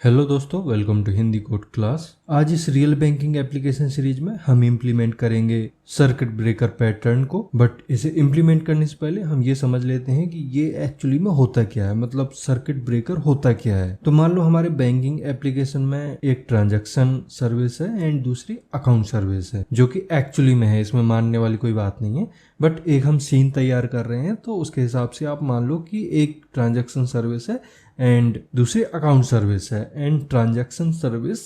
Hello दोस्तों, welcome to Hindi code class. आज इस रियल बैंकिंग एप्लीकेशन सीरीज में हम इम्प्लीमेंट करेंगे सर्किट ब्रेकर पैटर्न को। बट इसे इम्प्लीमेंट करने से पहले हम ये समझ लेते हैं कि ये एक्चुअली में होता क्या है, मतलब सर्किट ब्रेकर होता क्या है। तो मान लो हमारे बैंकिंग एप्लीकेशन में एक ट्रांजैक्शन सर्विस है एंड दूसरी अकाउंट सर्विस है, जो कि एक्चुअली में है, इसमें मानने वाली कोई बात नहीं है। बट एक हम सीन तैयार कर रहे हैं, तो उसके हिसाब से आप मान लो कि एक ट्रांजैक्शन सर्विस है एंड दूसरी अकाउंट सर्विस है। एंड ट्रांजैक्शन सर्विस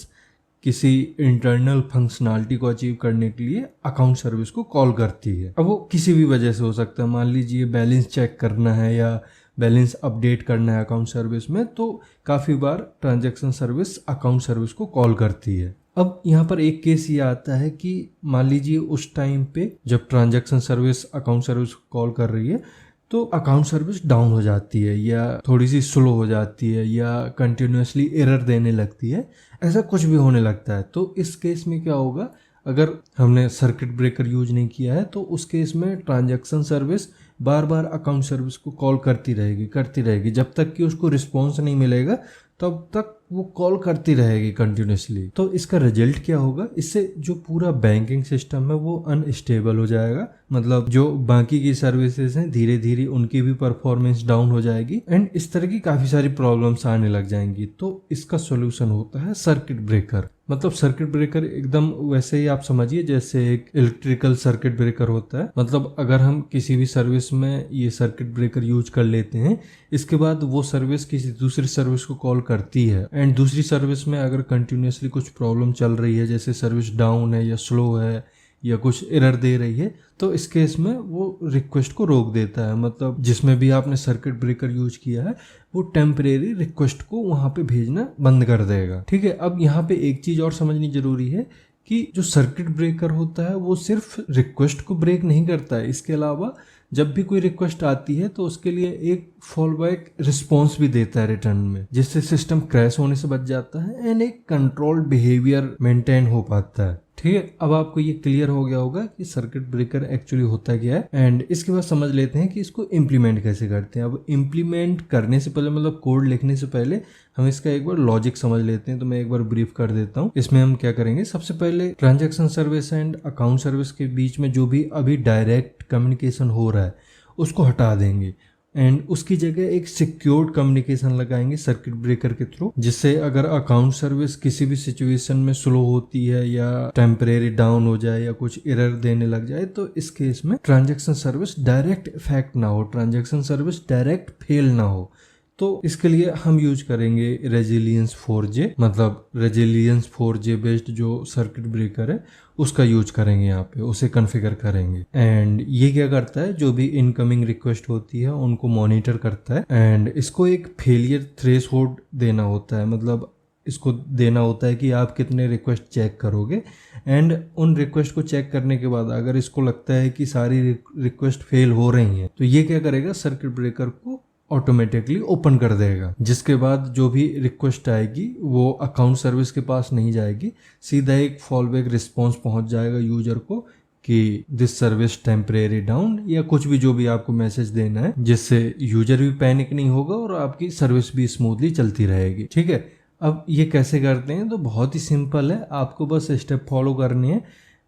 किसी इंटरनल फंक्शनैलिटी को अचीव करने के लिए अकाउंट सर्विस को कॉल करती है। अब वो किसी भी वजह से हो सकता है, मान लीजिए बैलेंस चेक करना है या बैलेंस अपडेट करना है अकाउंट सर्विस में, तो काफ़ी बार ट्रांजैक्शन सर्विस अकाउंट सर्विस को कॉल करती है। अब यहाँ पर एक केस ये आता है कि मान लीजिए उस टाइम पे जब ट्रांजैक्शन सर्विस अकाउंट सर्विस को कॉल कर रही है तो अकाउंट सर्विस डाउन हो जाती है या थोड़ी सी स्लो हो जाती है या कंटिन्यूसली एरर देने लगती है, ऐसा कुछ भी होने लगता है। तो इस केस में क्या होगा, अगर हमने सर्किट ब्रेकर यूज नहीं किया है तो उस केस में ट्रांजैक्शन सर्विस बार बार अकाउंट सर्विस को कॉल करती रहेगी जब तक कि उसको रिस्पॉन्स नहीं मिलेगा, तब तक वो कॉल करती रहेगी कंटिन्यूसली। तो इसका रिजल्ट क्या होगा, इससे जो पूरा बैंकिंग सिस्टम है वो अनस्टेबल हो जाएगा। मतलब जो बाकी की सर्विसेज हैं धीरे धीरे उनकी भी परफॉर्मेंस डाउन हो जाएगी एंड इस तरह की काफ़ी सारी प्रॉब्लम्स आने लग जाएंगी। तो इसका सोल्यूशन होता है सर्किट ब्रेकर। मतलब सर्किट ब्रेकर एकदम वैसे ही आप समझिए जैसे एक इलेक्ट्रिकल सर्किट ब्रेकर होता है। मतलब अगर हम किसी भी सर्विस में ये सर्किट ब्रेकर यूज कर लेते हैं, इसके बाद वो सर्विस किसी दूसरी सर्विस को कॉल करती है एंड दूसरी सर्विस में अगर कंटिन्यूसली कुछ प्रॉब्लम चल रही है, जैसे सर्विस डाउन है या स्लो है या कुछ एरर दे रही है, तो इस केस में वो रिक्वेस्ट को रोक देता है। मतलब जिसमें भी आपने सर्किट ब्रेकर यूज किया है वो टेम्परेरी रिक्वेस्ट को वहां पे भेजना बंद कर देगा। ठीक है, अब यहाँ पे एक चीज और समझनी जरूरी है कि जो सर्किट ब्रेकर होता है वो सिर्फ रिक्वेस्ट को ब्रेक नहीं करता है, इसके अलावा जब भी कोई रिक्वेस्ट आती है तो उसके लिए एक फॉलबैक रिस्पॉन्स भी देता है रिटर्न में, जिससे सिस्टम क्रैश होने से बच जाता है एंड एक कंट्रोल्ड बिहेवियर मेंटेन हो पाता है। ठीक है, अब आपको ये क्लियर हो गया होगा कि सर्किट ब्रेकर एक्चुअली होता क्या है। एंड इसके बाद समझ लेते हैं कि इसको इम्प्लीमेंट कैसे करते हैं। अब इम्प्लीमेंट करने से पहले, मतलब कोड लिखने से पहले, हम इसका एक बार लॉजिक समझ लेते हैं। तो मैं एक बार ब्रीफ कर देता हूँ। इसमें हम क्या करेंगे, सबसे पहले transaction service and account service के बीच में जो भी अभी डायरेक्ट कम्युनिकेशन हो रहा है उसको हटा देंगे एंड उसकी जगह एक सिक्योर्ड कम्युनिकेशन लगाएंगे सर्किट ब्रेकर के थ्रू, जिससे अगर अकाउंट सर्विस किसी भी सिचुएशन में स्लो होती है या टेम्परेरी डाउन हो जाए या कुछ एरर देने लग जाए तो इस केस में ट्रांजैक्शन सर्विस डायरेक्ट इफेक्ट ना हो, ट्रांजैक्शन सर्विस डायरेक्ट फेल ना हो। तो इसके लिए हम यूज करेंगे रेजिलियंस 4J, मतलब रेजिलियंस 4J बेस्ड जो सर्किट ब्रेकर है उसका यूज करेंगे यहाँ पे, उसे कॉन्फ़िगर करेंगे। एंड ये क्या करता है, जो भी इनकमिंग रिक्वेस्ट होती है उनको मॉनिटर करता है एंड इसको एक फेलियर थ्रेशोल्ड देना होता है। मतलब इसको देना होता है कि आप कितने रिक्वेस्ट चेक करोगे एंड उन रिक्वेस्ट को चेक करने के बाद अगर इसको लगता है कि सारी रिक्वेस्ट फेल हो रही हैं तो ये क्या करेगा, सर्किट ब्रेकर को ऑटोमेटिकली ओपन कर देगा, जिसके बाद जो भी रिक्वेस्ट आएगी वो अकाउंट सर्विस के पास नहीं जाएगी, सीधा एक फॉलबैक रिस्पॉन्स पहुंच जाएगा यूजर को कि दिस सर्विस टेम्परेरी डाउन या कुछ भी जो भी आपको मैसेज देना है, जिससे यूजर भी पैनिक नहीं होगा और आपकी सर्विस भी स्मूथली चलती रहेगी। ठीक है, अब ये कैसे करते हैं, तो बहुत ही सिंपल है, आपको बस स्टेप फॉलो करने हैं।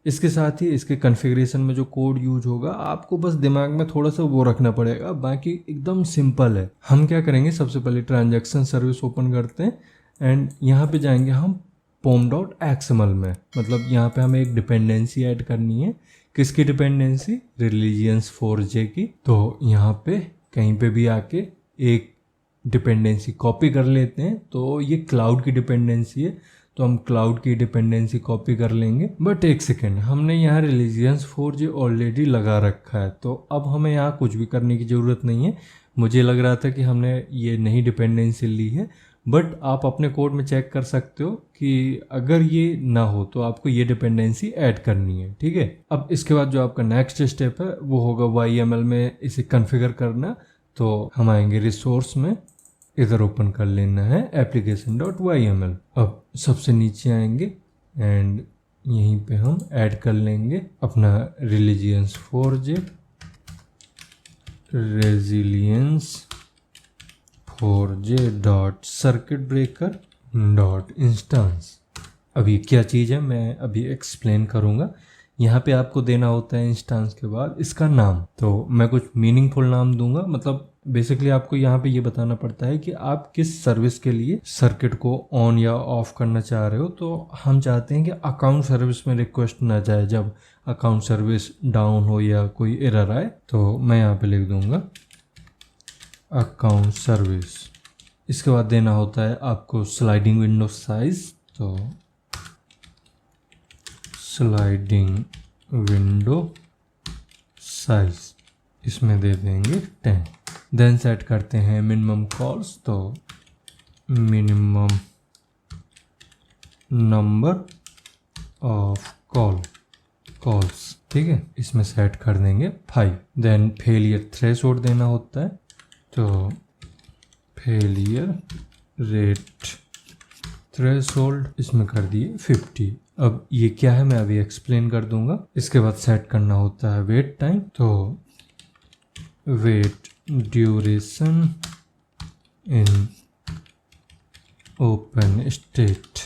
इसके साथ ही इसके कॉन्फ़िगरेशन में जो कोड यूज होगा आपको बस दिमाग में थोड़ा सा वो रखना पड़ेगा, बाकी एकदम सिंपल है। हम क्या करेंगे, सबसे पहले ट्रांजैक्शन सर्विस ओपन करते हैं एंड यहाँ पे जाएंगे हम pom.xml में। मतलब यहाँ पे हमें एक डिपेंडेंसी ऐड करनी है। किसकी डिपेंडेंसी, रिलीजियंस 4J की। तो यहाँ पे कहीं पे भी आके एक डिपेंडेंसी कॉपी कर लेते हैं। तो ये क्लाउड की डिपेंडेंसी है तो हम क्लाउड की डिपेंडेंसी कॉपी कर लेंगे। बट एक सेकेंड, हमने यहाँ रिलीजियंस 4J ऑलरेडी लगा रखा है तो अब हमें यहाँ कुछ भी करने की ज़रूरत नहीं है। मुझे लग रहा था कि हमने ये नई डिपेंडेंसी ली है, बट आप अपने कोड में चेक कर सकते हो कि अगर ये ना हो तो आपको ये डिपेंडेंसी ऐड करनी है। ठीक है, अब इसके बाद जो आपका नेक्स्ट स्टेप है वो होगा YML में इसे कॉन्फ़िगर करना। तो हम आएंगे रिसोर्स में, इधर ओपन कर लेना है application.yml। अब सबसे नीचे आएंगे एंड यहीं पे हम ऐड कर लेंगे अपना religions 4J, resilience 4J dot circuit breaker dot instance. अब ये क्या चीज़ है मैं अभी एक्सप्लेन करूँगा। यहाँ पे आपको देना होता है इंस्टेंस के बाद इसका नाम। तो मैं कुछ मीनिंगफुल नाम दूंगा, मतलब बेसिकली आपको यहाँ पे ये बताना पड़ता है कि आप किस सर्विस के लिए सर्किट को ऑन या ऑफ करना चाह रहे हो। तो हम चाहते हैं कि अकाउंट सर्विस में रिक्वेस्ट ना जाए जब अकाउंट सर्विस डाउन हो या कोई एरर आए। तो मैं यहाँ पे लिख दूंगा अकाउंट सर्विस। इसके बाद देना होता है आपको स्लाइडिंग विंडो साइज। तो स्लाइडिंग विंडो साइज इसमें दे देंगे 10। देन सेट करते हैं मिनिमम कॉल्स। तो मिनिमम नंबर ऑफ कॉल्स, ठीक है, इसमें सेट कर देंगे 5। देन फेलियर थ्रेशोल्ड देना होता है। तो फेलियर रेट थ्रेशोल्ड इसमें कर दिए 50। अब ये क्या है मैं अभी एक्सप्लेन कर दूंगा। इसके बाद सेट करना होता है वेट टाइम। तो wait duration in open state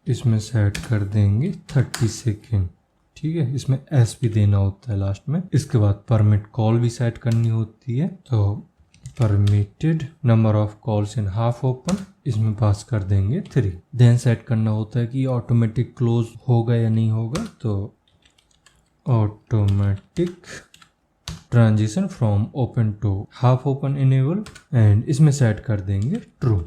इसमें सेट कर देंगे 30 सेकेंड, ठीक है। इसमें एस भी देना होता है लास्ट में। इसके बाद परमिट कॉल भी सेट करनी होती है। तो permitted number of calls in half open इसमें पास कर देंगे 3। देन सेट करना होता है कि ऑटोमेटिक क्लोज होगा या नहीं होगा। तो automatic transition from open to half open enable and इसमें सेट कर देंगे ट्रू,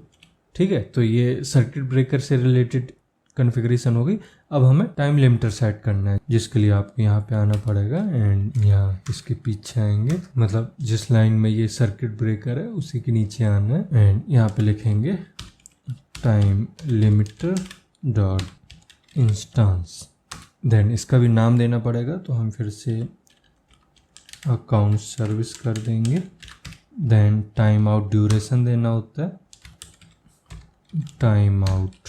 ठीक है। तो ये सर्किट ब्रेकर से रिलेटेड कॉन्फ़िगरेशन होगी। अब हमें टाइम लिमिटर सेट करना है जिसके लिए आपको यहाँ पे आना पड़ेगा एंड यहाँ इसके पीछे आएंगे, मतलब जिस लाइन में ये सर्किट ब्रेकर है उसी के नीचे आना है एंड यहाँ पे लिखेंगे time limiter dot instance. Then इसका भी नाम देना पड़ेगा। तो हम फिर से अकाउंट सर्विस कर देंगे। देन टाइम आउट ड्यूरेशन देना होता है। टाइम आउट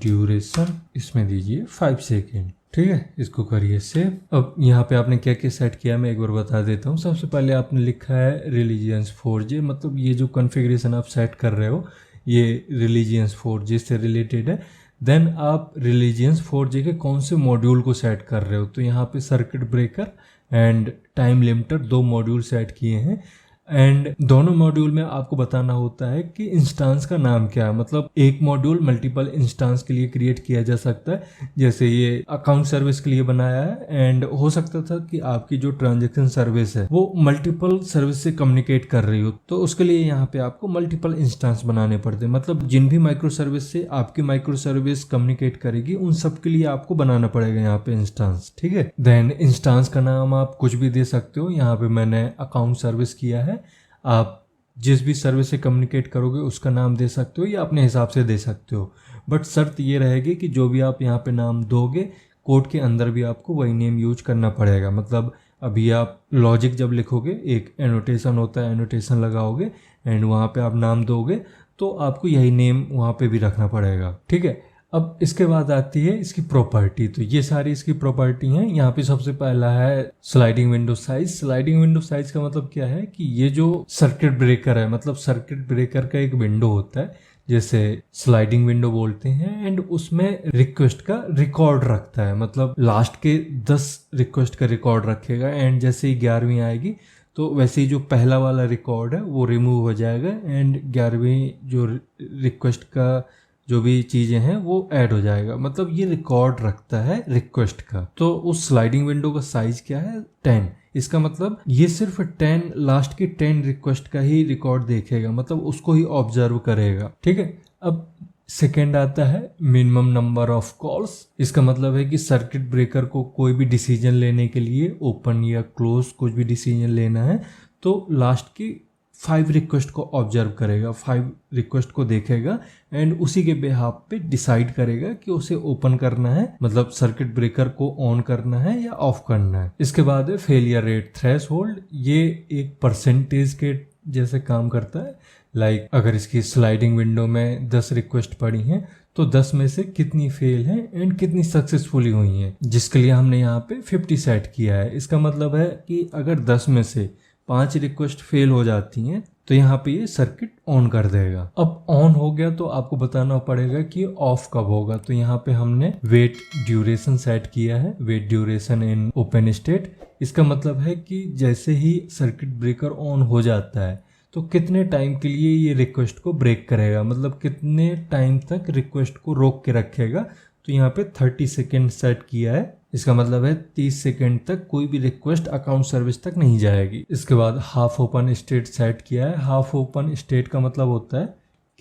ड्यूरेशन इसमें दीजिए 5 सेकेंड, ठीक है। इसको करिए सेव। अब यहाँ पे आपने क्या क्या सेट किया मैं एक बार बता देता हूँ। सबसे पहले आपने लिखा है रिलीजियंस 4J, मतलब ये जो कॉन्फ़िगरेशन आप सेट कर रहे हो ये रिलीजियंस 4J से रिलेटेड है। देन आप रिलीजियंस 4J के कौन से मॉड्यूल को सेट कर रहे हो। तो यहाँ पे circuit breaker and time limiter 2 module set किए हैं एंड दोनों मॉड्यूल में आपको बताना होता है कि इंस्टेंस का नाम क्या है। मतलब एक मॉड्यूल मल्टीपल इंस्टेंस के लिए क्रिएट किया जा सकता है, जैसे ये अकाउंट सर्विस के लिए बनाया है एंड हो सकता था कि आपकी जो ट्रांजैक्शन सर्विस है वो मल्टीपल सर्विस से कम्युनिकेट कर रही हो, तो उसके लिए यहाँ पे आपको मल्टीपल इंस्टेंस बनाने पड़ते हैं। मतलब जिन भी माइक्रो सर्विस से आपकी माइक्रो सर्विस कम्युनिकेट करेगी उन सब के लिए आपको बनाना पड़ेगा यहाँ पे इंस्टेंस, ठीक है। देन इंस्टेंस का नाम आप कुछ भी दे सकते हो। यहाँ पे मैंने अकाउंट सर्विस किया है, आप जिस भी सर्विस से कम्युनिकेट करोगे उसका नाम दे सकते हो या अपने हिसाब से दे सकते हो। बट शर्त ये रहेगी कि जो भी आप यहाँ पे नाम दोगे कोड के अंदर भी आपको वही नेम यूज करना पड़ेगा। मतलब अभी आप लॉजिक जब लिखोगे एक एनोटेशन होता है, एनोटेशन लगाओगे एंड वहाँ पे आप नाम दोगे तो आपको यही नेम वहाँ पे भी रखना पड़ेगा, ठीक है। अब इसके बाद आती है इसकी प्रॉपर्टी। तो ये सारी इसकी प्रॉपर्टी हैं। यहाँ पे सबसे पहला है sliding window size. Sliding window size का मतलब क्या है कि ये जो सर्किट ब्रेकर है, मतलब सर्किट ब्रेकर का एक विंडो होता है जैसे स्लाइडिंग विंडो बोलते हैं एंड उसमें रिक्वेस्ट का रिकॉर्ड रखता है। मतलब लास्ट के 10 रिक्वेस्ट का रिकॉर्ड रखेगा एंड जैसे ही 11वीं आएगी तो वैसे ही जो पहला वाला रिकॉर्ड है वो रिमूव हो जाएगा एंड 11वीं जो रिक्वेस्ट का जो भी चीज़ें हैं वो ऐड हो जाएगा। मतलब ये रिकॉर्ड रखता है रिक्वेस्ट का। तो उस स्लाइडिंग विंडो का साइज क्या है 10। इसका मतलब ये सिर्फ 10 लास्ट की 10 रिक्वेस्ट का ही रिकॉर्ड देखेगा, मतलब उसको ही ऑब्जर्व करेगा, ठीक है। अब सेकेंड आता है मिनिमम नंबर ऑफ कॉल्स। इसका मतलब है कि सर्किट ब्रेकर को कोई भी डिसीजन लेने के लिए ओपन या क्लोज कुछ भी डिसीजन लेना है तो लास्ट की 5 रिक्वेस्ट को ऑब्जर्व करेगा, 5 रिक्वेस्ट को देखेगा एंड उसी के बिहाफ पे डिसाइड करेगा कि उसे ओपन करना है, मतलब सर्किट ब्रेकर को ऑन करना है या ऑफ करना है। इसके बाद है फेलियर रेट थ्रेशोल्ड। ये एक परसेंटेज के जैसे काम करता है। लाइक अगर इसकी स्लाइडिंग विंडो में 10 रिक्वेस्ट पड़ी हैं तो 10 में से कितनी फेल हैं एंड कितनी सक्सेसफुली हुई हैं, जिसके लिए हमने यहाँ पे 50 सेट किया है। इसका मतलब है कि अगर 10 में से 5 रिक्वेस्ट फेल हो जाती हैं तो यहाँ पे ये सर्किट ऑन कर देगा। अब ऑन हो गया तो आपको बताना पड़ेगा कि ऑफ कब होगा। तो यहाँ पे हमने वेट ड्यूरेशन सेट किया है, wait duration in open state. इसका मतलब है कि जैसे ही सर्किट ब्रेकर ऑन हो जाता है तो कितने टाइम के लिए ये रिक्वेस्ट को ब्रेक करेगा, मतलब कितने टाइम तक रिक्वेस्ट को रोक के रखेगा। तो यहाँ पे 30 सेकेंड सेट किया है। इसका मतलब है 30 सेकेंड तक कोई भी रिक्वेस्ट अकाउंट सर्विस तक नहीं जाएगी। इसके बाद हाफ ओपन स्टेट सेट किया है। हाफ ओपन स्टेट का मतलब होता है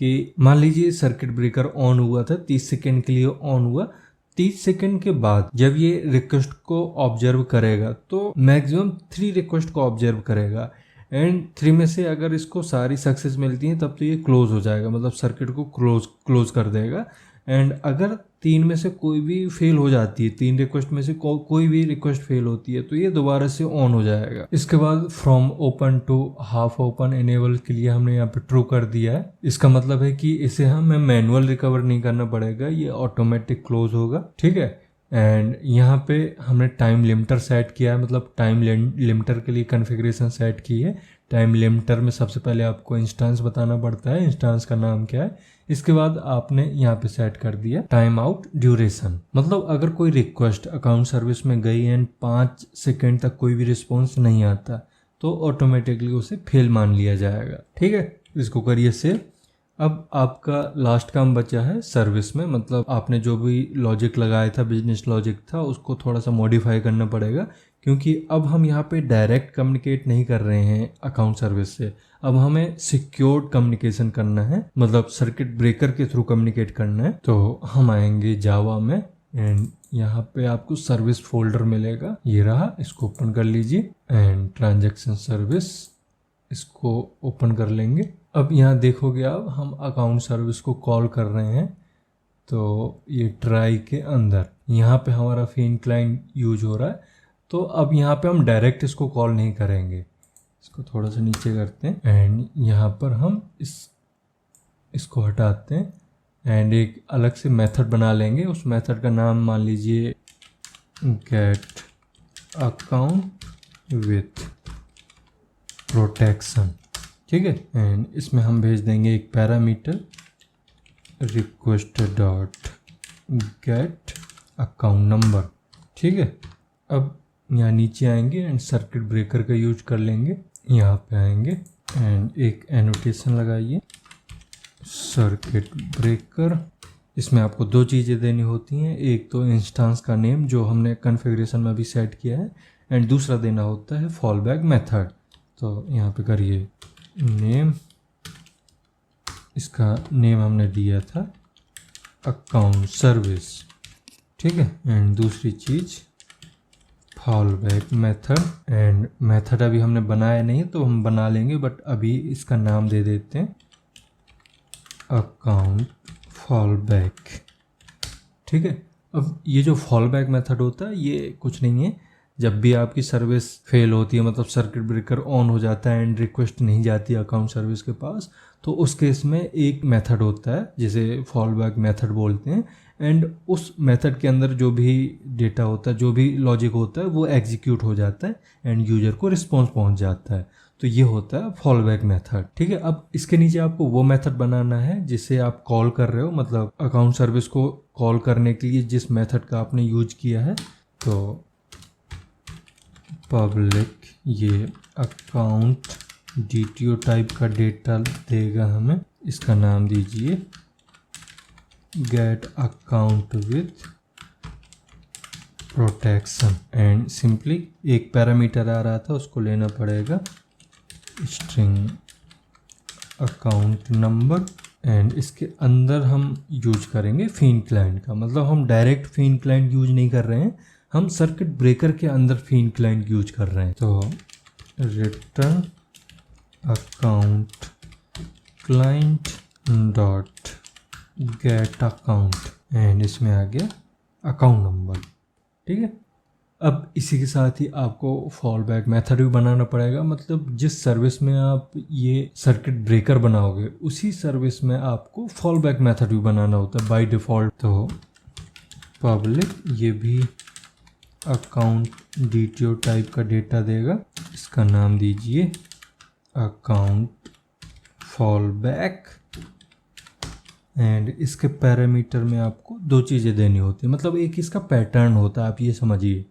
कि मान लीजिए सर्किट ब्रेकर ऑन हुआ था, 30 सेकेंड के लिए ऑन हुआ। 30 सेकेंड के बाद जब ये रिक्वेस्ट को ऑब्जर्व करेगा तो मैक्सिमम 3 रिक्वेस्ट को ऑब्जर्व करेगा एंड 3 में से अगर इसको सारी सक्सेस मिलती है तब तो ये क्लोज हो जाएगा, मतलब सर्किट को क्लोज कर देगा। एंड अगर 3 में से कोई भी फेल हो जाती है, 3 रिक्वेस्ट में से कोई भी रिक्वेस्ट फेल होती है तो ये दोबारा से ऑन हो जाएगा। इसके बाद from open to half open enable के लिए हमने यहाँ पे ट्रू कर दिया है। इसका मतलब है कि इसे हमें मैनुअल रिकवर नहीं करना पड़ेगा, ये ऑटोमेटिक क्लोज होगा। ठीक है। एंड यहाँ पे हमने टाइम लिमिटर सेट किया है, मतलब टाइम लिमिटर के लिए कॉन्फ़िगरेशन सेट की है। टाइम लिमिटर में सबसे पहले आपको इंस्टेंस बताना पड़ता है, इंस्टेंस का नाम क्या है। इसके बाद आपने यहाँ पे सेट कर दिया टाइम आउट ड्यूरेशन, मतलब अगर कोई रिक्वेस्ट अकाउंट सर्विस में गई एंड 5 सेकेंड तक कोई भी रिस्पॉन्स नहीं आता तो ऑटोमेटिकली उसे फेल मान लिया जाएगा। ठीक है, इसको करिए सेव। अब आपका लास्ट काम बचा है सर्विस में, मतलब आपने जो भी लॉजिक लगाया था, बिजनेस लॉजिक था, उसको थोड़ा सा मॉडिफाई करना पड़ेगा, क्योंकि अब हम यहाँ पे डायरेक्ट कम्युनिकेट नहीं कर रहे हैं अकाउंट सर्विस से। अब हमें सिक्योर्ड कम्युनिकेशन करना है, मतलब सर्किट ब्रेकर के थ्रू कम्युनिकेट करना है। तो हम आएंगे जावा में एंड यहाँ पे आपको सर्विस फोल्डर मिलेगा, ये रहा, इसको ओपन कर लीजिए एंड ट्रांजैक्शन सर्विस इसको ओपन कर लेंगे। अब यहाँ देखोगे आप हम अकाउंट सर्विस को कॉल कर रहे हैं, तो ये ट्राई के अंदर यहाँ पे हमारा फिन क्लाइंट यूज हो रहा है। तो अब यहाँ पे हम डायरेक्ट इसको कॉल नहीं करेंगे, इसको थोड़ा सा नीचे करते हैं एंड यहाँ पर हम इसको हटाते हैं एंड एक अलग से मेथड बना लेंगे। उस मेथड का नाम मान लीजिए गेट अकाउंट विथ प्रोटेक्शन। ठीक है, एंड इसमें हम भेज देंगे एक parameter request dot gate account number. ठीक है, अब यहाँ नीचे आएंगे एंड सर्किट ब्रेकर का यूज कर लेंगे। यहाँ पे आएंगे एंड एक एनोटेशन लगाइए सर्किट ब्रेकर। इसमें आपको 2 चीज़ें देनी होती हैं, एक तो इंस्टेंस का नेम जो हमने कॉन्फ़िगरेशन में अभी सेट किया है एंड दूसरा देना होता है फॉल बैक मेथड। तो यहाँ पे करिए नेम, इसका नेम हमने दिया था अकाउंट सर्विस। ठीक है, एंड दूसरी चीज़ fall back method, and method अभी हमने बनाया नहीं तो हम बना लेंगे, बट अभी इसका नाम दे देते हैं अकाउंट फॉल बैक। ठीक है, अब ये जो फॉल बैक मेथड होता है ये कुछ नहीं है, जब भी आपकी सर्विस फेल होती है, मतलब सर्किट ब्रेकर ऑन हो जाता है एंड रिक्वेस्ट नहीं जाती अकाउंट सर्विस के पास, तो उस केस में एक मेथड होता है जिसे फॉल बैक मेथड बोलते हैं एंड उस मेथड के अंदर जो भी डेटा होता है, जो भी लॉजिक होता है वो एग्जीक्यूट हो जाता है एंड यूजर को रिस्पॉन्स पहुंच जाता है। तो ये होता है फॉल बैक मेथड। ठीक है, अब इसके नीचे आपको वो मेथड बनाना है जिसे आप कॉल कर रहे हो, मतलब अकाउंट सर्विस को कॉल करने के लिए जिस मेथड का आपने यूज किया है। तो पब्लिक ये अकाउंट DTO टाइप का डेटा देगा हमें, इसका नाम दीजिए gate account with protection and simply एक पैरामीटर आ रहा था उसको लेना पड़ेगा स्ट्रिंग अकाउंट नंबर एंड इसके अंदर हम यूज करेंगे फिन क्लाइंट का, मतलब हम डायरेक्ट फिन क्लाइंट यूज नहीं कर रहे हैं, हम सर्किट ब्रेकर के अंदर फिन क्लाइंट यूज कर रहे हैं। तो return account client dot gate account and इसमें आ गया अकाउंट नंबर। ठीक है, अब इसी के साथ ही आपको फॉल बैक मेथड भी बनाना पड़ेगा, मतलब जिस सर्विस में आप ये सर्किट ब्रेकर बनाओगे उसी सर्विस में आपको फॉल बैक मेथड भी बनाना होता है बाय डिफ़ॉल्ट। तो पब्लिक ये भी अकाउंट DTO टाइप का डेटा देगा, इसका नाम दीजिए अकाउंट फॉल बैक, एंड इसके पैरामीटर में आपको दो चीज़ें देनी होती है, मतलब एक इसका पैटर्न होता है। आप ये समझिए,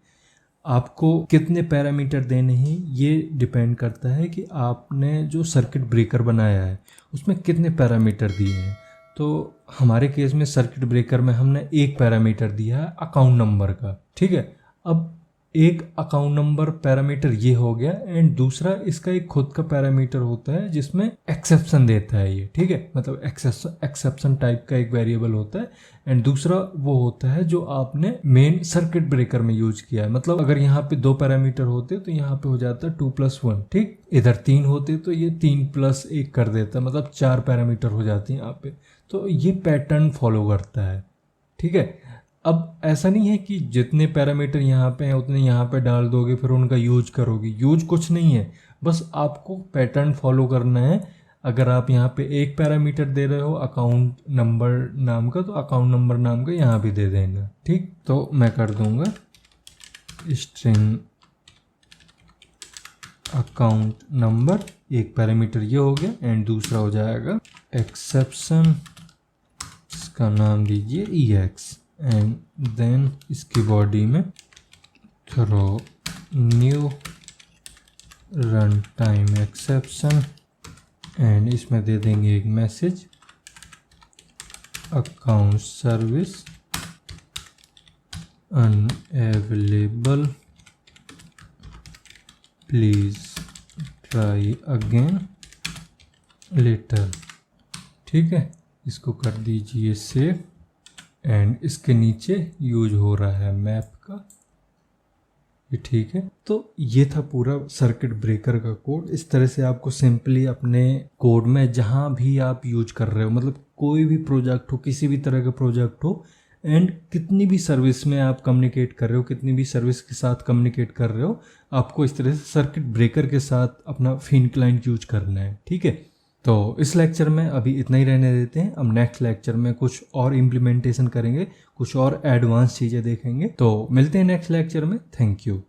आपको कितने पैरामीटर देने हैं ये डिपेंड करता है कि आपने जो सर्किट ब्रेकर बनाया है उसमें कितने पैरामीटर दिए हैं। तो हमारे केस में सर्किट ब्रेकर में हमने एक पैरामीटर दिया है अकाउंट नंबर का, ठीक है। अब एक अकाउंट नंबर पैरामीटर ये हो गया, एंड दूसरा इसका एक खुद का पैरामीटर होता है जिसमें एक्सेप्शन देता है ये, ठीक है। मतलब एक्सेप्शन टाइप का एक वेरिएबल होता है, एंड दूसरा वो होता है जो आपने मेन सर्किट ब्रेकर में यूज किया है। मतलब अगर यहाँ पे 2 पैरामीटर होते तो यहाँ पे हो जाता 2+1, ठीक। इधर 3 होते तो ये 3+1 कर देता, मतलब 4 पैरामीटर हो जाते हैं यहाँ पे। तो ये पैटर्न फॉलो करता है, ठीक है। अब ऐसा नहीं है कि जितने पैरामीटर यहाँ पे हैं उतने यहाँ पे डाल दोगे फिर उनका यूज करोगे, यूज कुछ नहीं है, बस आपको पैटर्न फॉलो करना है। अगर आप यहाँ पे एक पैरामीटर दे रहे हो अकाउंट नंबर नाम का, तो अकाउंट नंबर नाम का यहाँ भी दे देना, ठीक। तो मैं कर दूंगा स्ट्रिंग अकाउंट नंबर, एक पैरामीटर ये हो गया, एंड दूसरा हो जाएगा एक्सेप्शन, इसका नाम दीजिए EX, एंड देन इसकी बॉडी में throw new runtime exception, एंड इसमें दे देंगे एक message account service unavailable, please try again later, ठीक है। इसको कर दीजिए सेव, एंड इसके नीचे यूज हो रहा है मैप का, ये ठीक है। तो ये था पूरा सर्किट ब्रेकर का कोड। इस तरह से आपको सिंपली अपने कोड में जहाँ भी आप यूज कर रहे हो, मतलब कोई भी प्रोजेक्ट हो, किसी भी तरह का प्रोजेक्ट हो, एंड कितनी भी सर्विस में आप कम्युनिकेट कर रहे हो, कितनी भी सर्विस के साथ कम्युनिकेट कर रहे हो, आपको इस तरह से सर्किट ब्रेकर के साथ अपना फिन क्लाइंट यूज करना है, ठीक है। तो इस लेक्चर में अभी इतना ही रहने देते हैं। अब नेक्स्ट लेक्चर में कुछ और इम्प्लीमेंटेशन करेंगे, कुछ और एडवांस चीज़ें देखेंगे। तो मिलते हैं नेक्स्ट लेक्चर में। Thank you.